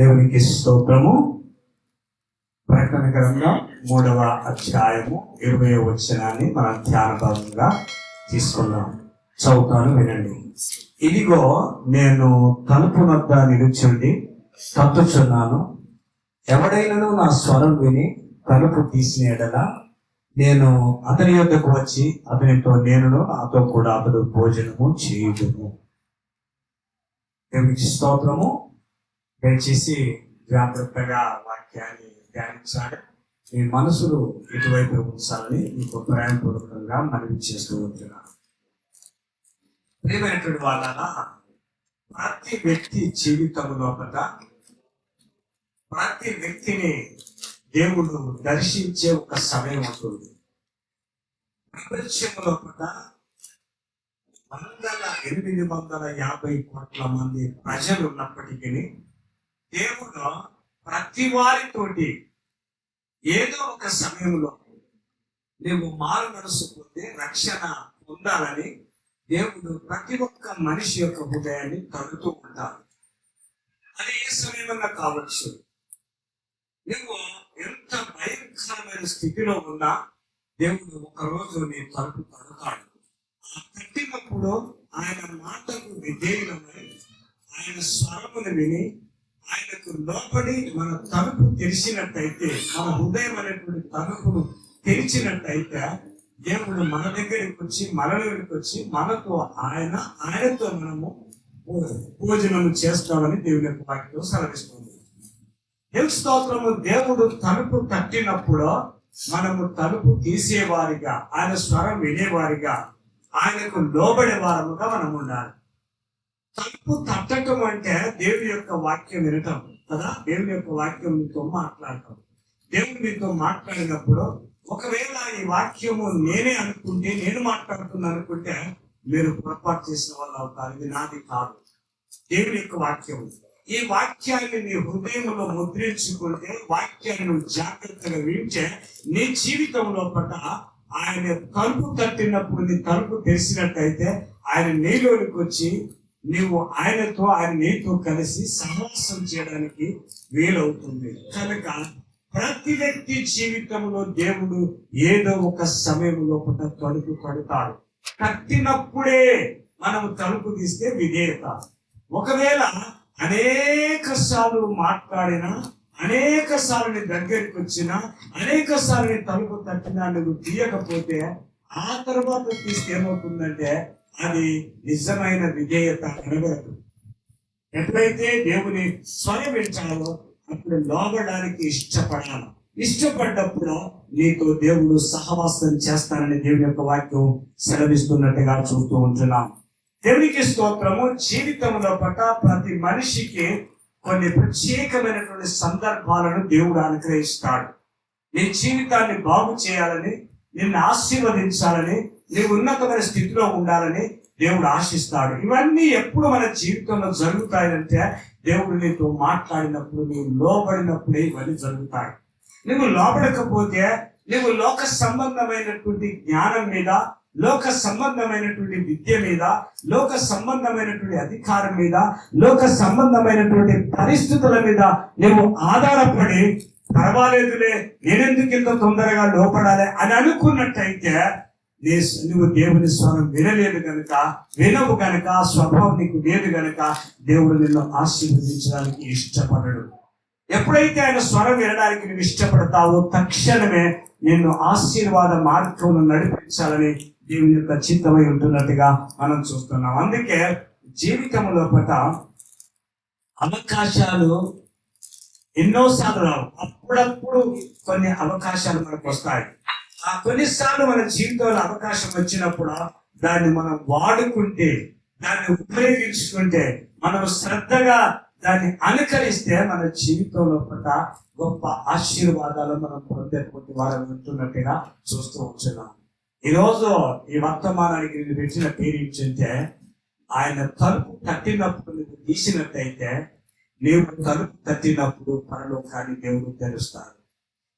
దేవునికి స్తోత్రము. ప్రకటన గ్రంథం 3వ అధ్యాయము 20వ వచనాన్ని మనం ధ్యాన భాగంగా తీసుకున్నాం. చదువుతాను, వినండి. ఇదిగో నేను తలుపు వద్ద నిలుచుండి తట్టుచున్నాను. ఎవడైనను నా స్వరం విని తలుపు తీసిన యెడల నేను అతని యొద్దకు వచ్చి అతనితో నేనును నాతో కూడా అతడు భోజనము చేయుదును. దేవునికి స్తోత్రము. దయచేసి జాగ్రత్తగా వాక్యాన్ని ధ్యానించాలి. మీ మనసులు ఇటువైపు ఉంచాలని మీకు ప్రేమపూర్వకంగా మనవి చేస్తూ ఉంటున్నాను. ప్రియమైనటువంటి వాళ్ళ ప్రతి వ్యక్తి జీవితం లోపల ప్రతి వ్యక్తిని దేవుడు దర్శించే ఒక సమయం ఉంటుంది. ప్రపంచం లోపల 850 కోట్ల మంది ప్రజలు ఉన్నప్పటికీ దేవుడు ప్రతి వారితోటి ఏదో ఒక సమయంలో నువ్వు మారు మనసు పొంది రక్షణ పొందాలని దేవుడు ప్రతి ఒక్క మనిషి యొక్క హృదయాన్ని తడుతూ ఉంటాడు. అది ఏ సమయమన్నా కావచ్చు. నువ్వు ఎంత భయంకరమైన స్థితిలో ఉన్నా దేవుడు ఒకరోజు నీ తలుపు తడుతాడు. ఆ తట్టినప్పుడు ఆయన మాటకు విధేయులమై ఆయన స్వరమును విని ఆయనకు లోపడి మన తలుపు తెరిచినట్టయితే, మన హృదయం అనేటువంటి తలుపును తెరిచినట్టయితే దేవుడు మన దగ్గరికి వచ్చి మనలోనికి వచ్చి మనతో ఆయనతో మనము భోజనము చేస్తామని దేవుని యొక్క వాక్యం సెలవిస్తుంది. స్తోత్రము. దేవుడు తలుపు తట్టినప్పుడు మనము తలుపు తీసేవారిగా, ఆయన స్వరం వినేవారిగా, ఆయనకు లోబడే వారముగా మనం ఉండాలి. తలుపు తట్టడం అంటే దేవుని యొక్క వాక్యం వినటం కదా. దేవుని యొక్క వాక్యం మీతో మాట్లాడటం. దేవుడు మీతో మాట్లాడినప్పుడు ఒకవేళ ఈ వాక్యము నేనే అనుకుంటే, నేను మాట్లాడుతున్నాను అనుకుంటే మీరు పొరపాటు చేసిన వాళ్ళు అవుతారు. ఇది నాది కాదు, దేవుని యొక్క వాక్యం. ఈ వాక్యాన్ని నీ హృదయంలో ముద్రించుకుంటే, వాక్యాన్ని నువ్వు జాగ్రత్తగా వింటే నీ జీవితంలో పట్ల ఆయన తలుపు తట్టినప్పుడు నీ తలుపు తెరిచినట్టయితే ఆయన నీలోనికి వచ్చి నీవు ఆయన నీతో కలిసి సహవాసం చేయడానికి వీలవుతుంది. కనుక ప్రతి వ్యక్తి జీవితంలో దేవుడు ఏదో ఒక సమయం లోపల తలుపు కడతాడు. కట్టినప్పుడే మనం తలుపు తీస్తే విధేయత. ఒకవేళ అనేక సార్లు మాట్లాడినా, అనేక సార్లు నీ దగ్గరికి వచ్చినా, అనేక సార్లు నీ తలుపు తట్టినా నువ్వు తీయకపోతే ఆ తర్వాత తీస్తే ఏమవుతుందంటే అది నిజమైన విధేయత అనగలదు. ఎప్పుడైతే దేవుని స్వరం వింటావో అప్పుడు లోబడడానికి ఇష్టపడాలి. ఇష్టపడ్డప్పుడు నీతో దేవుడు సహవాసం చేస్తానని దేవుని యొక్క వాక్యం సెలవిస్తున్నట్టుగా చూస్తూ ఉంటున్నాం. దేవునికి స్తోత్రము. జీవితంలో పట్ల ప్రతి మనిషికి కొన్ని ప్రత్యేకమైనటువంటి సందర్భాలను దేవుడు అనుగ్రహిస్తాడు. నీ జీవితాన్ని బాగు చేయాలని, నిన్ను ఆశీర్వదించాలని, నీవు ఉన్నతమైన స్థితిలో ఉండాలని దేవుడు ఆశిస్తాడు. ఇవన్నీ ఎప్పుడు మన జీవితంలో జరుగుతాయంటే దేవుడు నీతో మాట్లాడినప్పుడు, నీవు లోబడినప్పుడే ఇవన్నీ జరుగుతాయి. నువ్వు లోబడకపోతే నువ్వు లోక సంబంధమైనటువంటి జ్ఞానం మీద, లోక సంబంధమైనటువంటి విద్య మీద, లోక సంబంధమైనటువంటి అధికారం మీద, లోక సంబంధమైనటువంటి పరిస్థితుల మీద నువ్వు ఆధారపడి పర్వాలేదులే, నేనెందుకు ఇంత తొందరగా లోపడాలి అని అనుకున్నట్టయితే నువ్వు దేవుని స్వరం వినలేదు కనుక, వినవు కనుక, స్వభావం నీకు లేదు కనుక దేవుడు నిన్ను ఆశీర్వదించడానికి ఇష్టపడడు. ఎప్పుడైతే ఆయన స్వరం వినడానికి నువ్వు ఇష్టపడతావో తక్షణమే నిన్ను ఆశీర్వాద మార్గంలో నడిపించాలని దేవుని యొక్క చిత్తమై ఉంటున్నట్టుగా మనం చూస్తున్నాం. అందుకే జీవితంలో పట్ల అవకాశాలు ఎన్నోసార్లు రావు. అప్పుడప్పుడు కొన్ని అవకాశాలు మనకు వస్తాయి. ఆ కొన్నిసార్లు మన జీవితంలో అవకాశం వచ్చినప్పుడు దాన్ని మనం వాడుకుంటే, దాన్ని ఉపయోగించుకుంటే, మనం శ్రద్ధగా దాన్ని అనుకరిస్తే మన జీవితంలో పట్ల గొప్ప ఆశీర్వాదాలు మనం పొందేటువంటి వారు ఉంటున్నట్టుగా చూస్తూ ఉంటున్నాం. ఈరోజు ఈ వర్తమానానికి నేను పెట్టిన పేరు ఏంటంటే, ఆయన తలుపు తట్టినప్పుడు నువ్వు తీసినట్టయితే, నీవు తలుపు తట్టినప్పుడు పరలోకాన్ని దేవుడు తెరుస్తాడు.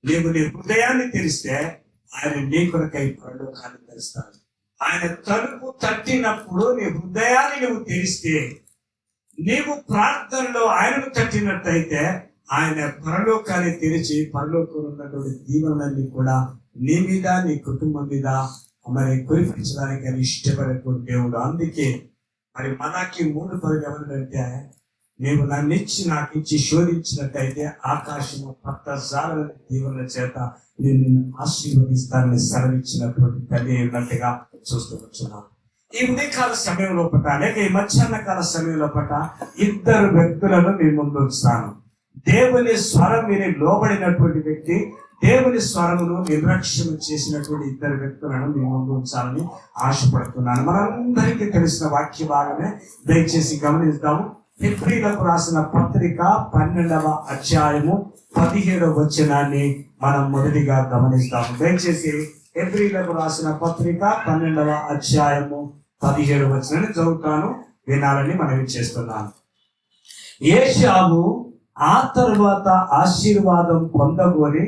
నీవు నీ హృదయాన్ని తెరిస్తే ఆయన నీ కొరకై పరలోకాన్ని తెరుస్తాడు. ఆయన తలుపు తట్టినప్పుడు నీ హృదయాన్ని నువ్వు తెరిస్తే నీవు ప్రార్థనలో ఆయనను తట్టినట్టయితే ఆయన పరలోకాన్ని తెరిచి పరలోకంలో ఉన్నటువంటి దీవెనలన్నీ కూడా నీ మీద నీ కుటుంబం మీద మరి కురిపించడానికి ఆయన ఇష్టపడేటువంటి దేవుడు. అందుకే మరి మనకి 3:10 ఏమంటే, నీవు నాకు ఇచ్చి శోధించినట్టయితే ఆకాశము పట్టజాలని దీవెనల చేత నేను నిన్ను ఆశీర్వదిస్తానని సెలవిచ్చినటువంటి తల్లి ఉన్నట్టుగా చూస్తూ వచ్చున్నాను. ఈ ఉదయకాల సమయం లోపట లేక ఈ మధ్యాహ్న కాల సమయం లోపట 2 వ్యక్తులను మీ ముందు ఉంచుతాను. దేవుని స్వరం విని లోబడినటువంటి వ్యక్తి, దేవుని స్వరమును నిర్లక్ష్యం చేసినటువంటి 2 వ్యక్తులను మీ ముందు ఉంచాలని ఆశపడుతున్నాను. మనందరికీ తెలిసిన వాక్య భాగమే, దయచేసి గమనిద్దాము. హెబ్రీయులకు రాసిన పత్రిక 12వ అధ్యాయము 17వ వచనాన్ని మనం మొదటిగా గమనిస్తాము. దయచేసి హెబ్రీయులకు రాసిన పత్రిక 12వ అధ్యాయము 17వ వచనాన్ని చదువుతాను, వినాలని మనవి చేస్తున్నాను. ఏశావు ఆ తరువాత ఆశీర్వాదం పొందగోరి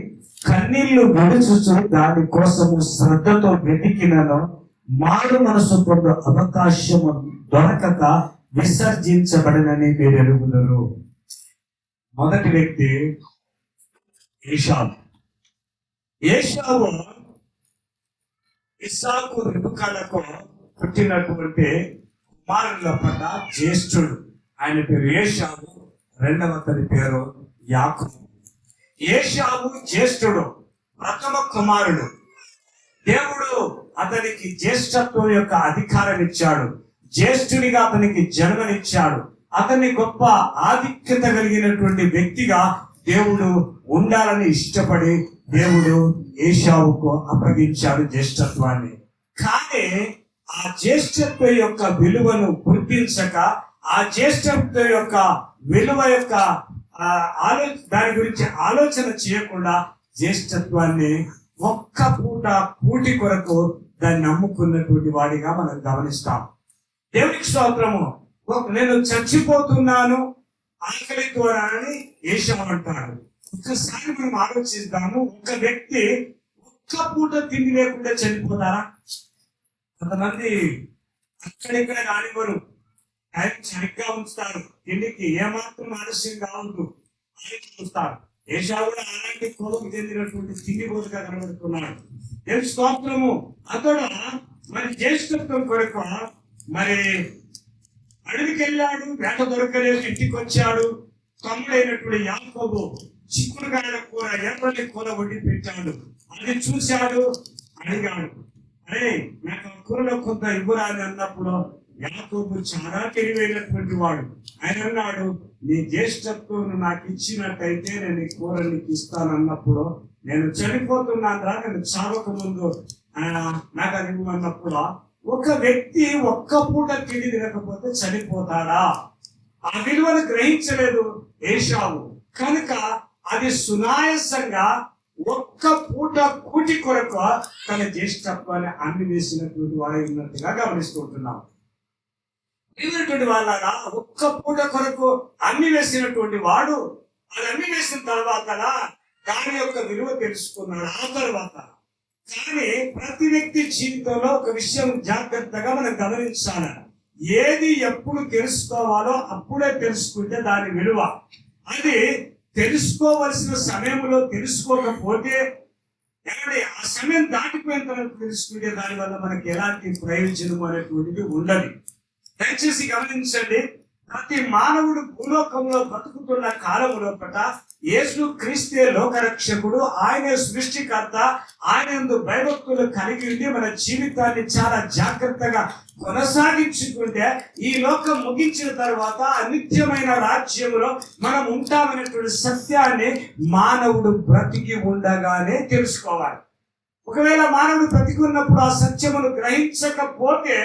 కన్నీళ్లు విడుచుచు దాని కోసము శ్రద్ధతో వెతికినను మారు మనసు పొందు అవకాశము దొరకక విసర్జించబడినని మీరు ఎరుగుదరు. మొదటి వ్యక్తి ఏశావు. ఏశావు ఇస్సాకు రిబకాలకు పుట్టినటువంటి కుమారుల పట్ల జ్యేష్ఠుడు. ఆయన పేరు ఏశావు, రెండవ అతని పేరు యాకోబు. ఏశావు జ్యేష్ఠుడు, ప్రథమ కుమారుడు. దేవుడు అతనికి జ్యేష్ఠత్వం యొక్క అధికారం ఇచ్చాడు. జ్యేష్ఠునిగా అతనికి జన్మనిచ్చాడు. అతన్ని గొప్ప ఆధిక్యత కలిగినటువంటి వ్యక్తిగా దేవుడు ఉండాలని ఇష్టపడి దేవుడు ఏశావుకు అప్పగించాడు జ్యేష్ఠత్వాన్ని. కానీ ఆ జ్యేష్ఠత్వం యొక్క విలువను గుర్తించక, ఆ జ్యేష్ఠత్వం యొక్క విలువ యొక్క దాని గురించి ఆలోచన చేయకుండా జ్యేష్ఠత్వాన్ని ఒక్క పూట కూటి కొరకు దాన్ని నమ్ముకున్నటువంటి వాడిగా మనం గమనిస్తాం. దేవునికి స్తోత్రము. నేను చచ్చిపోతున్నాను ఆకలితో అని ఏశావు అంటాడు. ఒక్కసారి మనం ఆలోచిద్దాము. ఒక వ్యక్తి ఒక్క పూట తిండి లేకుండా చనిపోతారా? కొంతమంది అక్కడిక్కడ రానివ్వరు, టైం సరిగ్గా ఉంచుతారు, తిండికి ఏమాత్రం ఆలస్యం కావద్దు అని చూస్తారు. ఏశావు కూడా అలాంటి కోపం చెందినటువంటి తిండి బోధగా కనబడుతున్నాడు. దేవుని స్తోత్రము. అతడు మరి జ్యేష్ఠత్వం కొరకు మరి అడవికి వెళ్ళాడు, వేట దొరకలేదు, ఇంటికి వచ్చాడు. తమ్ముడైనటువంటి యాకోబు చిక్కుడుకాయల కూర, ఎర్రని కూర వండి పెట్టాడు. అది చూశాడు, అడిగాడు, అరే నాకు ఆ కూరలో కొంత ఇవ్వరా అని అన్నప్పుడు యాకోబు చాలా తెలివైనటువంటి వాడు. ఆయన అన్నాడు, నీ జ్యేష్ఠత్వం నాకు ఇచ్చినట్టయితే నేను ఈ కూర నీకు ఇస్తాను అన్నప్పుడు, నేను చనిపోతున్నాను రా, నేను చావక ముందు నాకు అది అన్నప్పుడు, ఒక వ్యక్తి ఒక్క పూట తిండి తినకపోతే చనిపోతాడా? ఆ విలువను గ్రహించలేదు ఏశావు. కనుక అది సునాయాసంగా ఒక్క పూట కూటి కొరకు తన జ్యేష్ఠత్వాన్ని అమ్మి వేసినటువంటి వాడు ఉన్నట్టుగా గమనిస్తుంటున్నాం. ఇటువంటి వాళ్ళగా ఒక్క పూట కొరకు అమ్మి వేసినటువంటి వాడు, అది అమ్మి వేసిన తర్వాత దాని యొక్క విలువ తెలుసుకున్నాడు ఆ తర్వాత. కానీ ప్రతి వ్యక్తి జీవితంలో ఒక విషయం జాగ్రత్తగా మనం గమనించాలి. ఏది ఎప్పుడు తెలుసుకోవాలో అప్పుడే తెలుసుకుంటే దాని విలువ. అది తెలుసుకోవలసిన సమయంలో తెలుసుకోకపోతే, ఆ సమయం దాటిపోయిన తర్వాత తెలుసుకుంటే దానివల్ల మనకి ఎలాంటి ప్రయోజనం అనేటువంటిది ఉండదు. దయచేసి గమనించండి. ప్రతి మానవుడు భూలోకంలో బతుకుతున్న కాలంలో యేసు క్రీస్తే లోకరక్షకుడు, ఆయనే సృష్టికర్త. ఆయన యందు భయభక్తులు కలిగి ఉండి మన జీవితాన్ని చాలా జాగ్రత్తగా కొనసాగించుకుంటే ఈ లోకం ముగించిన తర్వాత అనిత్యమైన రాజ్యంలో మనం ఉంటామనేటువంటి సత్యాన్ని మానవుడు బ్రతికి ఉండగానే తెలుసుకోవాలి. ఒకవేళ మానవుడు బ్రతికి ఉన్నప్పుడు ఆ సత్యమును గ్రహించకపోతే,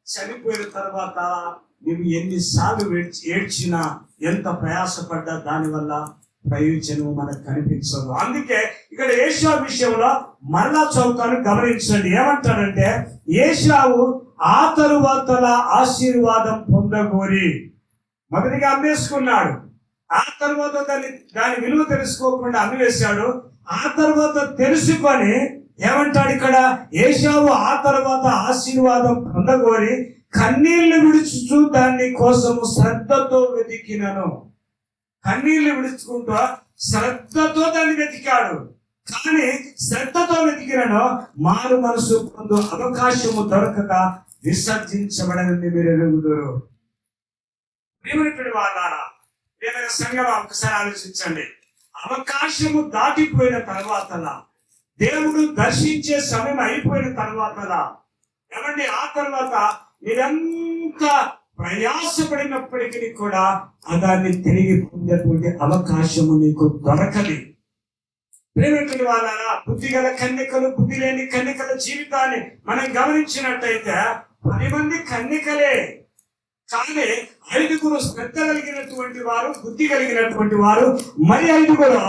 చనిపోయిన తర్వాత నువ్వు ఎన్నిసార్లు ఏడ్చినా, ఎంత ప్రయాసపడ్డా దానివల్ల ప్రయోజనం మనకు కనిపించదు. అందుకే ఇక్కడ ఏశావు విషయంలో మరలా చదువుతాను, గమనించండి. ఏమంటాడంటే, ఏశావు ఆ తరువాత ఆశీర్వాదం పొందగోరి మొదటిగా అమ్మేసుకున్నాడు. ఆ తర్వాత దాని విలువ తెలుసుకోకుండా అమ్మివేశాడు. ఆ తర్వాత తెలుసుకొని ఏమంటాడు ఇక్కడ, ఏశావు ఆ తర్వాత ఆశీర్వాదం పొందగోరి కన్నీళ్లు విడుచుచు దాన్ని కోసము శ్రద్ధతో వెతికినను. కన్నీళ్లు విడుచుకుంటూ శ్రద్ధతో దాన్ని వెతికాడు. కానీ శ్రద్ధతో వెతికినను మారు మనసు పొందు అవకాశము దొరకక విసర్జించబడని మీరు ఎరుగుదురు. ప్రియమైనటువంటి వాళ్ళారా, ప్రియమైన సంఘం, ఒకసారి ఆలోచించండి. అవకాశము దాటిపోయిన తర్వాత, దేవుడు దర్శించే సమయం అయిపోయిన తర్వాత ఏమండి, ఆ తర్వాత మీరంతా ప్రయాసపడినప్పటికీ కూడా దాన్ని తిరిగి పొందేటువంటి అవకాశము నీకు దొరకదు. ప్రేమటువంటి వాళ్ళారా, బుద్ధి గల కన్యకలు, బుద్ధి లేని కన్యకల జీవితాన్ని మనం గమనించినట్టయితే 10 మంది కన్యకలే, కానీ 5గురు శ్రద్ధ కలిగినటువంటి వారు, బుద్ధి కలిగినటువంటి వారు, మరి 5గురు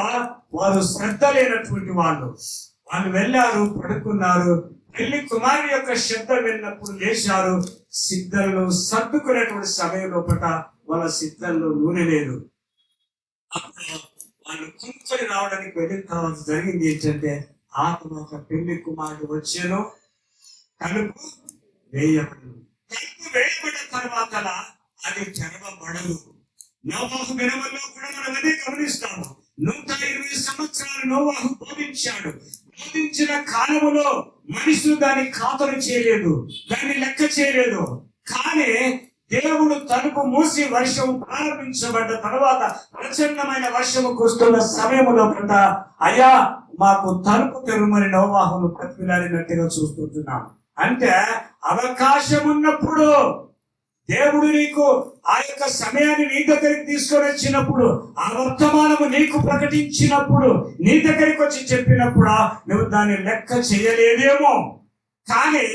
వారు శ్రద్ధ లేనటువంటి వాళ్ళు. వాళ్ళు వెళ్ళారు, పడుకున్నారు. పెళ్లి కుమారుని యొక్క శబ్దం విన్నప్పుడు లేచారు. సిద్ధంలో సర్దుకునేటువంటి సమయం లోపల వాళ్ళ సిద్ధంలో నూనె లేదు. అప్పుడు వాళ్ళు కుంకుని రావడానికి వెళ్ళిన తర్వాత జరిగింది ఏంటంటే, ఆ తర్వాత పెళ్లి కుమారుడు వచ్చాను, తలుపు వేయబడదు. తలుపు వేయబడిన తర్వాత అది తెరవబడదు. నోవాహు దినముల్లో కూడా మనం అదే గమనిస్తాము. 120 సంవత్సరాలు నోవాహు బోధించాడు. బోధించిన కాలములో మనుషులు దాన్ని ఖాతరు చేయలేదు, దాన్ని లెక్క చేయలేదు. కానీ దేవుడు తలుపు మూసి వర్షం ప్రారంభించబడ్డ తర్వాత, ప్రచండమైన వర్షము కురుస్తున్న సమయంలో పడ్డ, అయ్యా మాకు తలుపు తెరుమని నోవాహును ప్రతిలాడినట్టుగా చూస్తుంటున్నాం. అంటే అవకాశం ఉన్నప్పుడు దేవుడు నీకు ఆ యొక్క సమయాన్ని నీ దగ్గరికి తీసుకొని వచ్చినప్పుడు, ఆ వర్తమానము నీకు ప్రకటించినప్పుడు, నీ దగ్గరికి వచ్చి చెప్పినప్పుడు నువ్వు దాన్ని లెక్క చేయలేదేమో. కానీ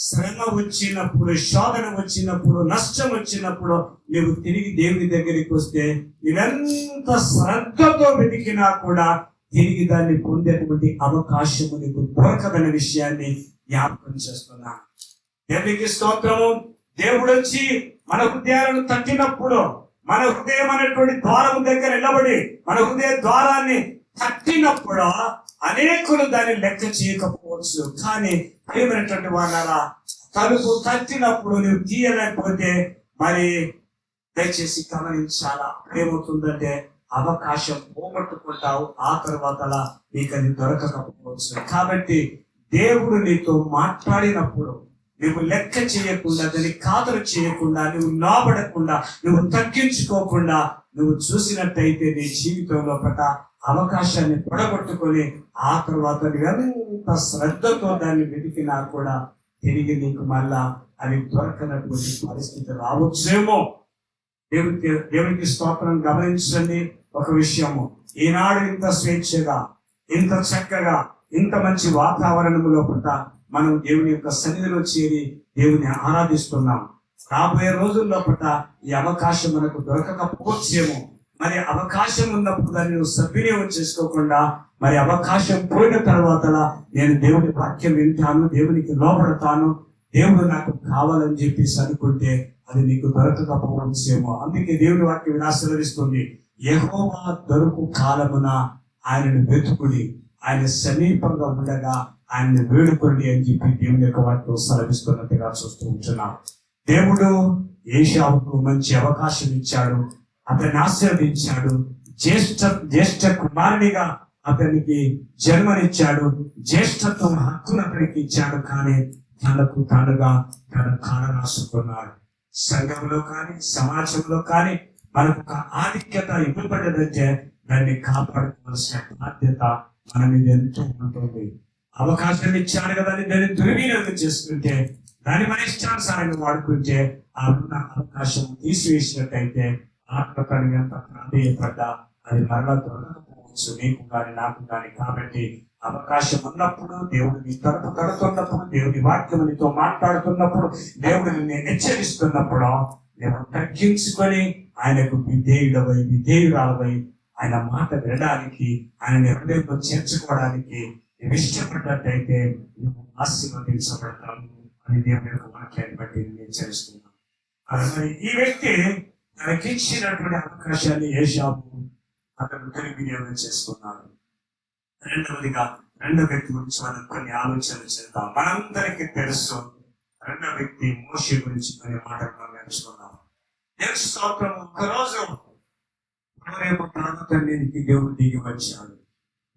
శ్రమ వచ్చినప్పుడు, శోధన వచ్చినప్పుడు, నష్టం వచ్చినప్పుడు నువ్వు తిరిగి దేవుని దగ్గరికి వస్తే, నువ్వెంత శ్రద్ధతో వెతికినా కూడా తిరిగి దాన్ని పొందేటువంటి అవకాశము నీకు దొరకదనే విషయాన్ని జ్ఞాపకం చేస్తున్నా. దేవునికి స్తోత్రము. దేవుడు వచ్చి మన హృదయాలను తట్టినప్పుడు, మన హృదయం అనేటువంటి ద్వారం దగ్గర నిలబడి మన హృదయ ద్వారాన్ని తట్టినప్పుడు అనేకులు దాన్ని లెక్క చేయకపోవచ్చు. కానీ ప్రియమైనటువంటి వాళ్ళారా, తలుపు తట్టినప్పుడు నువ్వు తీయలేకపోతే మరి దయచేసి గమనించాలా. ఏమవుతుందంటే అవకాశం పోగొట్టుకుంటావు, ఆ తర్వాత నీకు అది దొరకకపోవచ్చు. కాబట్టి దేవుడు నీతో మాట్లాడినప్పుడు నువ్వు లెక్క చేయకుండా, దాన్ని ఖాతరు చేయకుండా, నువ్వు లోబడకుండా, నువ్వు తగ్గించుకోకుండా నువ్వు చూసినట్టయితే నీ జీవితంలో పట్ల అవకాశాన్ని పొడగొట్టుకొని ఆ తర్వాత నువ్వెంత శ్రద్ధతో దాన్ని వెతికినా కూడా తిరిగి నీకు మళ్ళా అది దొరకనటువంటి పరిస్థితి రావచ్చేమో. దేవునికి స్తోత్రం. గమనించండి ఒక విషయము. ఈనాడు ఇంత స్వేచ్ఛగా, ఇంత చక్కగా, ఇంత మంచి వాతావరణంలో పట్ల మనం దేవుని యొక్క సన్నిధిలో చేరి దేవుని ఆరాధిస్తున్నాం. రాబోయే రోజుల్లో పట్ల ఈ అవకాశం మనకు దొరకకపోవచ్చేమో. మరి అవకాశం ఉన్నప్పుడు దాన్ని నువ్వు సద్వినియోగం చేసుకోకుండా, మరి అవకాశం పోయిన తర్వాత నేను దేవుని వాక్యం వింటాను, దేవునికి లోపడతాను, దేవుడు నాకు కావాలని చెప్పేసి అనుకుంటే అది నీకు దొరకకపోవచ్చేమో. అందుకే దేవుని వాక్యం ఇలా సెలవిస్తుంది, యెహోవా దొరుకు కాలమున ఆయనను వెతుకుడి, ఆయన సమీపంగా ఉండగా ఆయన్ని వేడుకోండి అని చెప్పి దేవుని యొక్క వాక్యం సెలవిస్తున్నట్టుగా చూస్తూ ఉంటున్నాం. దేవుడు ఏశావుకు మంచి అవకాశం ఇచ్చాడు, అతన్ని ఆశీర్వదించాడు, జ్యేష్ఠ కుమారునిగా అతనికి జన్మనిచ్చాడు, జ్యేష్ఠత్వం హక్కును అతనికి ఇచ్చాడు. కానీ తనకు తానుగా తన కాల రాసుకున్నాడు. సంఘంలో కానీ సమాజంలో కానీ మనకు ఒక ఆధిక్యత ఇవ్వబడ్డదంటే దాన్ని కాపాడుకోవాల్సిన బాధ్యత మన మీద ఎంతో ఉంటుంది. అవకాశం ఇచ్చాడు కదా అని దాన్ని దుర్వినియోగం చేసుకుంటే, దాన్ని మన ఇష్టానుసారంగా వాడుకుంటే, ఆ ఉన్న అవకాశం తీసివేసినట్టయితే ఆత్మకరణ ఎంత ప్రాధేయపడ్డా అది మరలా దొరకకపోవచ్చు నీకు కానీ నాకు కానీ. కాబట్టి అవకాశం ఉన్నప్పుడు, దేవుడు నీ తరపు కడుతున్నప్పుడు, దేవుని వాక్యం నీతో మాట్లాడుతున్నప్పుడు, దేవుడు నిన్ను హెచ్చరిస్తున్నప్పుడు నేను తగ్గించుకొని ఆయనకు విధేయురాలవై ఆయన మాట వినడానికి, ఆయన హృదయంలో చేర్చుకోవడానికి నువ్వు ఇష్టపడ్డట్టయితే నువ్వు ఆశీర్వదించబడతావు అని దేవుని యొక్క వాక్యాన్ని బట్టి నేను చేస్తున్నాను. మరి ఈ వ్యక్తి తనకిచ్చినటువంటి అవకాశాన్ని ఏశావు అతను దుర్వినియోగం చేసుకున్నాడు. రెండవ వ్యక్తి గురించి మనం కొన్ని ఆలోచనలు చేద్దాం. మనందరికీ తెలుసు, రెండో వ్యక్తి మోషే గురించి కొన్ని మాటలు మనం నేర్చుకున్నాం. దేవుని స్తోత్రం. ఒకరోజు హోరేబు పర్వత మీదకి దేవుడు దిగి వచ్చాడు.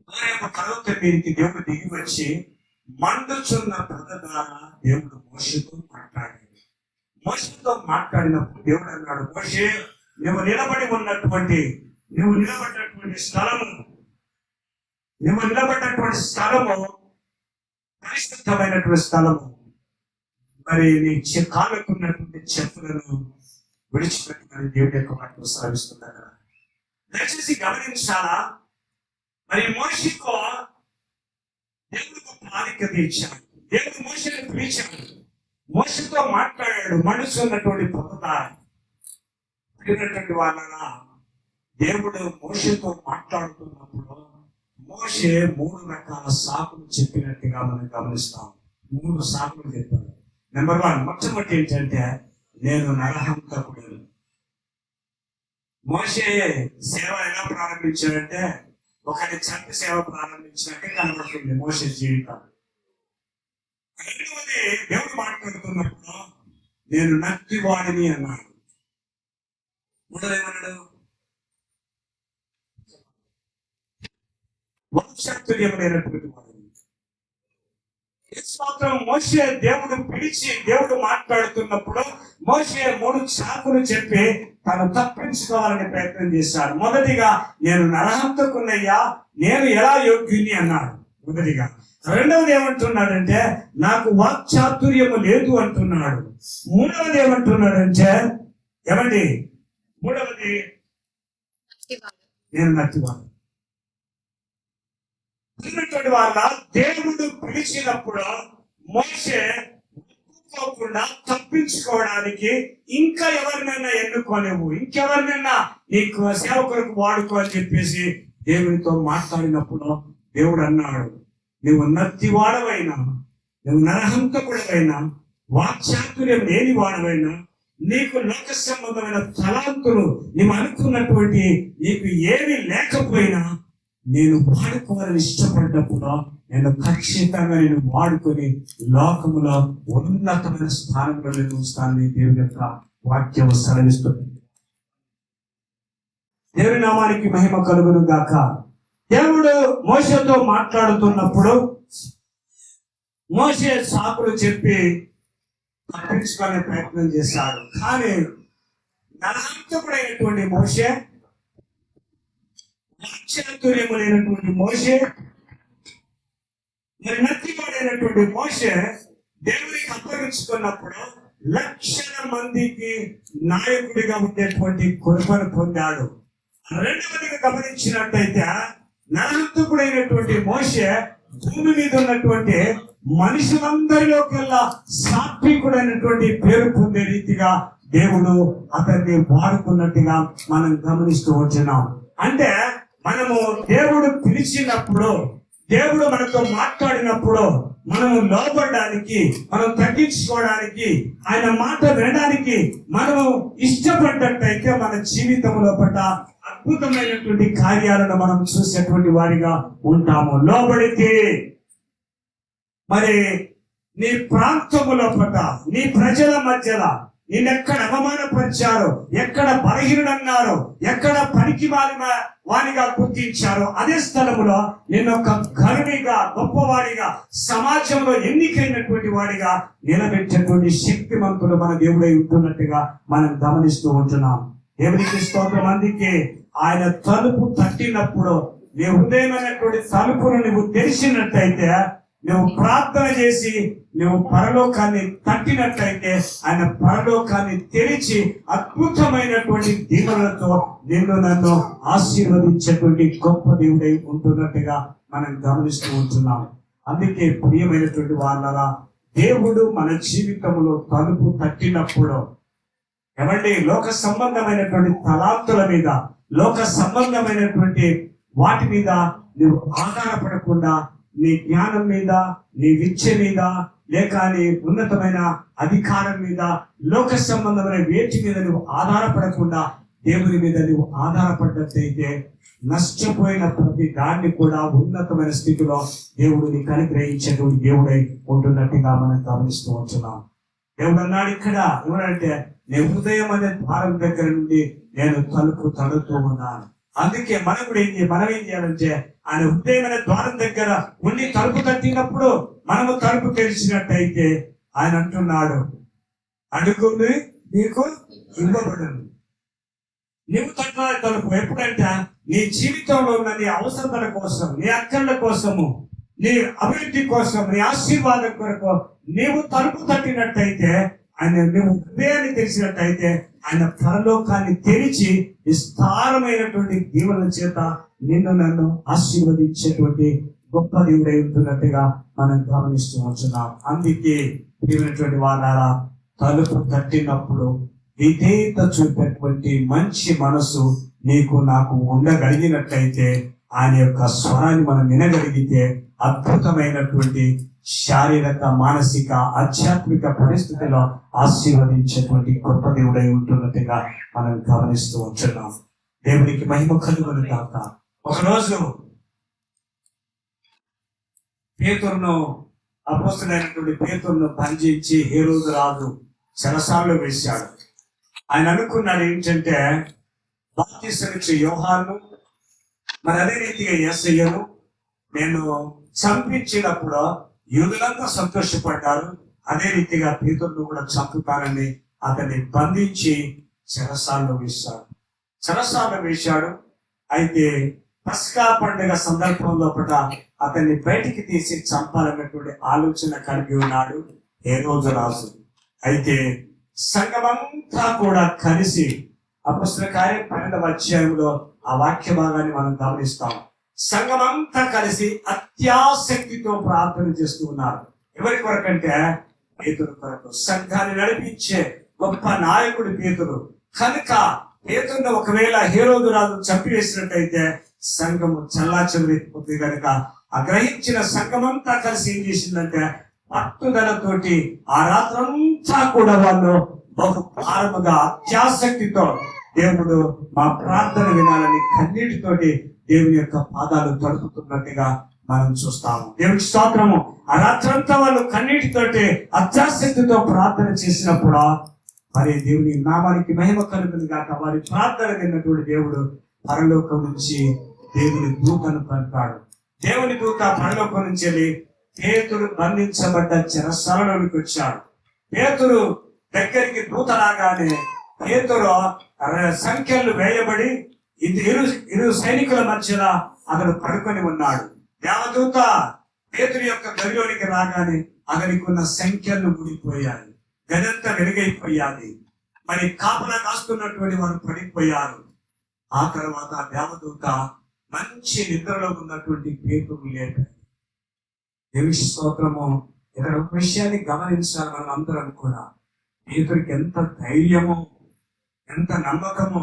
హోరేబు పర్వత మీదకి దేవుడు దిగి వచ్చి మండుచున్న పొద ద్వారా దేవుడు మోషేతో మాట్లాడాడు. మోషేతో మాట్లాడినప్పుడు దేవుడు అన్నాడు, మోషే, నువ్వు నిలబడినటువంటి స్థలము పరిశుద్ధమైనటువంటి స్థలము. మరి నీ కాళ్ళకున్నటువంటి చెప్పులను విడిచిపెట్టుకుని దేవుడి యొక్క మాటలు సాగిస్తున్నారు కదా. దయచేసి గమనించాలా, మరి మోషేకు దేవుడు గొప్ప ఆధిక్యత ఇచ్చాడు. దేవుడు మోషేని పిలిచాడు, మోషేతో మాట్లాడాడు. మనుషున్నటువంటి పొందుతారు వాళ్ళ దేవుడు మోషేతో మాట్లాడుతున్నప్పుడు మోషే 3 రకాల సాకులు చెప్పినట్టుగా మనం గమనిస్తాం. 3 సాకులు చెప్పాడు. నెంబర్ 1, మొట్టమొదటి ఏంటంటే, నేను నరహంతకుడు. మోషే సేవ ఎలా ప్రారంభించాడంటే ఒకరి చంపి సేవ ప్రారంభించినట్టే కనబడుతుంది మోషే జీవితం. రెండవది, దేవుడు మాట్లాడుతున్నప్పుడు నేను నత్తివాడిని అన్నాడు. మూడోదేమన్నాడు? వాక్చాతుర్యమైనటువంటి వాడిని. మాత్రం మోషే దేవుడు పిలిచి దేవుడు మాట్లాడుతున్నప్పుడు మోషే 3 సాకులు చెప్పి తను తప్పించుకోవాలని ప్రయత్నం చేశాడు. మొదటిగా, నేను నరహంతకున్నయ్యా, నేను ఎలా యోగ్యుని అన్నాడు మొదటిగా. రెండవది ఏమంటున్నాడంటే, నాకు వాక్చాతుర్యము లేదు అంటున్నాడు. మూడవది ఏమంటున్నాడంటే, ఏమండి మూడవది, నేను నత్తివాడు. వాళ్ళ దేవుడు పిలిచినప్పుడు మోషే ఒప్పుకోకుండా తప్పించుకోవడానికి ఇంకా ఎవరినైనా ఎన్నుకోలేవు, ఇంకెవరినైనా నీకు సేవకులకు వాడుకో అని చెప్పేసి దేవునితో మాట్లాడినప్పుడు దేవుడు అన్నాడు, నువ్వు నత్తివాడవైనా, నువ్వు నరహంతకుడవైనా, వాక్చాతుర్యం లేని వాడవైనా, నీకు లోక సంబంధమైన తలాంతులు నువ్వు అనుకున్నటువంటి నీకు ఏమీ లేకపోయినా నేను వాడుకోవాలని ఇష్టపడ్డప్పుడు నేను ఖచ్చితంగా వాడుకొని లోకములో ఉన్నతమైన స్థానంలో నేను ఉంచుతానని దేవుని యొక్క వాక్యం సెలవిస్తుంది. దేవుని నామానికి మహిమ కలుగును గాక. దేవుడు మోషేతో మాట్లాడుతున్నప్పుడు మోషే సాకులు చెప్పి తప్పించుకునే ప్రయత్నం చేశాడు. కానీ నరహంతకుడైనటువంటి మోషే, వాక్చాతుర్యములైనటువంటి మోషే, మరి నత్తివాడైనటువంటి మోషే దేవునికి అప్పగించుకున్నప్పుడు లక్షల మందికి నాయకుడిగా ఉండేటువంటి కృపను పొందాడు. రెండవదిగా గమనించినట్టయితే నరహంతకుడైనటువంటి మోషే భూమి మీద ఉన్నటువంటి మనుషులందరిలోకెల్లా సాత్వికుడైనటువంటి పేరు పొందే రీతిగా దేవుడు అతన్ని వాడుకున్నట్టుగా మనం గమనిస్తూ వచ్చినాం. అంటే మనము దేవుడు పిలిచినప్పుడు, దేవుడు మనతో మాట్లాడినప్పుడు మనము లోబడడానికి, మనం తగ్గించుకోవడానికి, ఆయన మాట వినడానికి మనము ఇష్టపడ్డట్టయితే మన జీవితంలో పట్ల అద్భుతమైనటువంటి కార్యాలను మనం చూసేటువంటి వారిగా ఉంటాము. లోబడితే మరి నీ ప్రాంతములో పట్ల, నీ ప్రజల మధ్యలో నిన్నెక్కడ అవమానపరిచారో, ఎక్కడ బలహీనుడన్నారో, ఎక్కడ పనికి వానిగా గుర్తించారో అదే స్థలములో నిన్నొక ఘనునిగా, గొప్పవాడిగా, సమాజంలో ఎన్నికైనటువంటి వాడిగా నిలబెట్టేటువంటి శక్తిమంతుడు మన దేవుడై ఉంటున్నట్టుగా మనం గమనిస్తూ ఉంటున్నాం. దేవునికి స్తోత్రం. అందుకే ఆయన తలుపు తట్టినప్పుడు నీ హృదయమైనటువంటి తలుపును నువ్వు తెరిచినట్టయితే, నువ్వు ప్రార్థన చేసి నువ్వు పరలోకాన్ని తట్టినట్లయితే ఆయన పరలోకాన్ని తెరిచి అద్భుతమైనటువంటి దీవెనలతో నిన్ను నన్ను ఆశీర్వదించేటువంటి గొప్ప దేవుడై ఉంటున్నట్టుగా మనం గమనిస్తూ ఉంటున్నాం. అందుకే ప్రియమైనటువంటి వాళ్ళ దేవుడు మన జీవితంలో తలుపు తట్టినప్పుడు ఏమండి, లోక సంబంధమైనటువంటి తలాంతుల మీద, లోక సంబంధమైనటువంటి వాటి మీద నువ్వు ఆధారపడకుండా, నీ జ్ఞానం మీద, నీ విద్య మీద, లేక నీ ఉన్నతమైన అధికారం మీద, లోక సంబంధమైన వేటి మీద నువ్వు ఆధారపడకుండా దేవుని మీద నువ్వు ఆధారపడ్డట్లయితే నష్టపోయిన ప్రతి దాన్ని కూడా ఉన్నతమైన స్థితిలో దేవుడు నీకు అనుగ్రహించేటువంటి దేవుడై ఉంటున్నట్టుగా మనం గమనిస్తూ ఉంటున్నాం. దేవుడు అన్నాడు ఇక్కడ ఏమనంటే నేను హృదయం అనే ద్వారం దగ్గర నుండి నేను తలుపు తడుతూ ఉన్నాను. అందుకే మనం ఏం చేయాలంటే ఆయన హృదయం అనే ద్వారం దగ్గర ఉండి తలుపు తట్టినప్పుడు మనము తలుపు తెరిచినట్టయితే ఆయన అంటున్నాడు, అడుగుని నీకు ఇవ్వబడను. నీవు తట్టాలి తలుపు ఎప్పుడంటే నీ జీవితంలో ఉన్న నీ అవసరతల కోసం, నీ అక్కర్ల కోసము, నీ అభివృద్ధి కోసం, నీ ఆశీర్వాదం కొరకు నీవు తలుపు తట్టినట్టయితే, ఆయన నువ్వు హృదయాన్ని తెరిచినట్టయితే ఆయన పరలోకాన్ని తెరిచి విస్తారమైనటువంటి దీవెనల చేత నిన్ను నన్ను ఆశీర్వదించేటువంటి గొప్ప దేవుడై ఉంటున్నట్టుగా మనం గమనిస్తూ ఉంటున్నాం. అందుకే ప్రియమైనటువంటి వాళ్ళారా, తలుపు తట్టినప్పుడు విధేయత చూపేటువంటి మంచి మనసు నీకు నాకు ఉండగలిగినట్లయితే, ఆయన యొక్క స్వరాన్ని మనం వినగలిగితే అద్భుతమైనటువంటి శారీరక, మానసిక, ఆధ్యాత్మిక పరిస్థితుల్లో ఆశీర్వదించేటువంటి గొప్ప దేవుడై ఉంటున్నట్టుగా మనం గమనిస్తూ ఉంటున్నాం. దేవునికి మహిమ కలుగును గాక. ఒకరోజు పేతురును, అపోస్తలుడైనటువంటి పేతురును బంధించి హేరోదు రాజు చెరసాలలో వేశాడు. ఆయన అనుకున్నాడు ఏంటంటే, బాప్తిస్మమిచ్చే యోహాను మరి అదే రీతిగా యేసయ్యను నేను చంపించినప్పుడు యూదులంతా సంతోషపడ్డారు, అదే రీతిగా పేతురును కూడా చంపుతానని అతన్ని బంధించి చెరసాలలో వేశాడు. అయితే పస్కా పండుగ సందర్భంలో అతన్ని బయటికి తీసి చంపాలన్నటువంటి ఆలోచన కలిగి ఉన్నాడు హేరోదు రాజు. అయితే సంఘమంతా కూడా కలిసి అపొస్తలుల కార్యం 12వ అధ్యాయంలో ఆ వాక్య భాగాన్ని మనం గమనిస్తాం. సంఘమంతా కలిసి అత్యాసక్తితో ప్రార్థన చేస్తూ ఉన్నారు. ఎవరి కొరకంటే పేతురు కొరకు. సంఘాన్ని నడిపించే గొప్ప నాయకుడు పేతురు కనుక పేతురును ఒకవేళ హేరోదు రాజు చంపివేసినట్టయితే సంఘము చల్లాచెదరైపోతుంది. కనుక ఆ గ్రహించిన సంఘమంతా కలిసి ఏం చేసిందంటే పట్టుదలతోటి ఆ రాత్రంతా కూడా వాళ్ళు బహు భారముగా అత్యాసక్తితో దేవుడు మా ప్రార్థన వినాలని కన్నీటితోటి దేవుని యొక్క పాదాలు తడుపుతున్నట్టుగా మనం చూస్తాము. దేవునికి స్తోత్రము. ఆ రాత్రంతా వాళ్ళు కన్నీటితోటి అత్యాసక్తితో ప్రార్థన చేసినప్పుడు మరి దేవుని నామానికి మహిమ కలుగును గాక. వారి ప్రార్థన విన్నటువంటి దేవుడు పరలోకం నుంచి దేవుని దూతను పంపాడు. దేవుని దూత పరలోకం నుంచి వెళ్ళి పేతురు బంధించబడ్డ చెరసాలలోకి వచ్చాడు. పేతురు దగ్గరికి దూత రాగానే పేతురు సంఖ్యలు వేయబడి ఇరు సైనికుల మధ్యన అతడు పడుకొని ఉన్నాడు. దేవదూత పేతురు యొక్క గదిలోనికి రాగానే అతనికి ఉన్న సంఖ్యలు ఊడిపోయాయి, గదంతా వెలుగైపోయాది. మరి కాపలా కాస్తున్నటువంటి వారు పడిపోయారు. ఆ తర్వాత దేవదూత మంచి నిద్రలో ఉన్నటువంటి పేతురు లేపాడు. దేవుని స్తోత్రము. ఇక్కడ ఒక విషయాన్ని గమనించాలి మనం అందరం కూడా. పేతురికి ఎంత ధైర్యమో, ఎంత నమ్మకమో.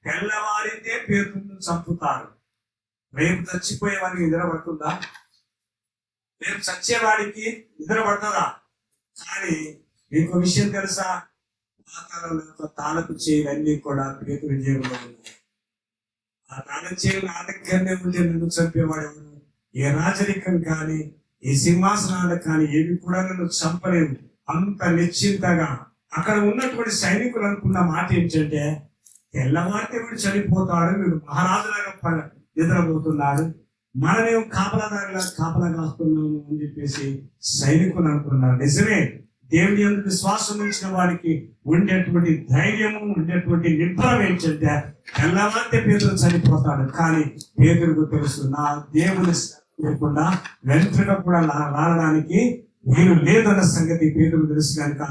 తెల్లవారితే పేతురును చంపుతారు. రేపు చచ్చిపోయేవాడికి నిద్ర పడుతుందా? రేపు చచ్చేవాడికి నిద్ర పడుతుందా? కానీ మీకు విషయం తెలుసా, పాతాళంలో తాళపు చేయలన్నీ కూడా పేతురు జేబులో ఉన్నాయి. ఆ తాళపు చేయలు నా దగ్గరనే ఉంటే నన్ను చంపేవాడు ఏ రాజరికం కానీ ఈ సింహాసనాలు కానీ ఏవి కూడా నన్ను చంపలేవు. అంత నిశ్చింతగా అక్కడ ఉన్నటువంటి సైనికులు అనుకున్న మాట ఏంటంటే, తెల్లవారితే వీడు చనిపోతాడు, వీడు మహారాజులాగా నిద్రపోతున్నాడు, మనమేం కాపలాదారులా కాపలా కాస్తున్నాము అని చెప్పేసి సైనికులు అనుకున్నారు. నిజమే, దేవుని యందు విశ్వాసం ఉంచిన వారికి ఉండేటువంటి ధైర్యము, ఉండేటువంటి నిబ్బరం ఏంటంటే తెల్లవారితే పేతురు చనిపోతాడు. కానీ పేతురుకు తెలుసు, నా దేవుని లేకుండా వెంట్రుక కూడా రావడానికి వీలు లేదన్న సంగతి పేతురుకు తెలుసు. కనుక